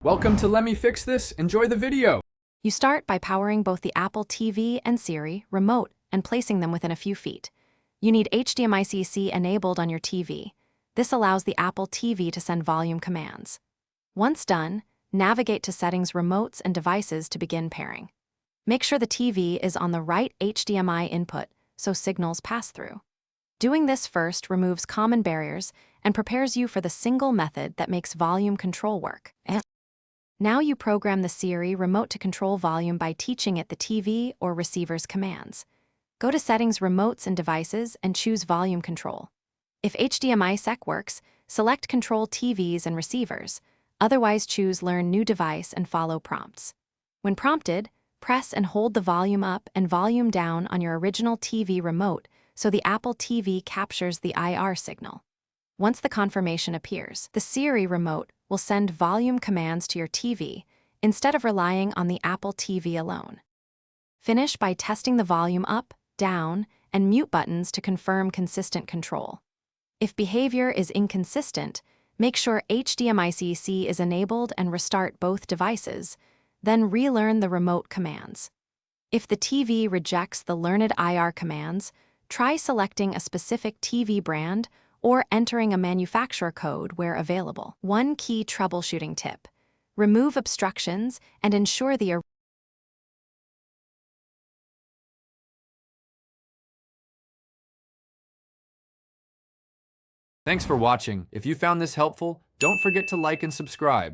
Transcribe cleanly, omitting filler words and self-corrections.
Welcome to Let Me Fix This. Enjoy the video. You start by powering both the Apple TV and Siri remote and placing them within a few feet. You need HDMI-CC enabled on your TV. This allows the Apple TV to send volume commands. Once done, navigate to Settings, Remotes, and Devices to begin pairing. Make sure the TV is on the right HDMI input so signals pass through. Doing this first removes common barriers and prepares you for the single method that makes volume control work. Now you program the Siri remote to control volume by teaching it the TV or receiver's commands. Go to Settings, Remotes, and Devices and choose Volume Control. If HDMI SEC works, select Control TVs and Receivers. Otherwise, choose Learn New Device and follow prompts. When prompted, press and hold the volume up and volume down on your original TV remote so the Apple TV captures the IR signal. Once the confirmation appears, the Siri remote will send volume commands to your TV instead of relying on the Apple TV alone. Finish by testing the volume up, down, and mute buttons to confirm consistent control. If behavior is inconsistent, make sure HDMI-CC is enabled and restart both devices, then relearn the remote commands. If the TV rejects the learned IR commands, try selecting a specific TV brand or entering a manufacturer code where available. One key troubleshooting tip: remove obstructions and ensure the Thanks for watching. If you found this helpful, don't forget to like and subscribe.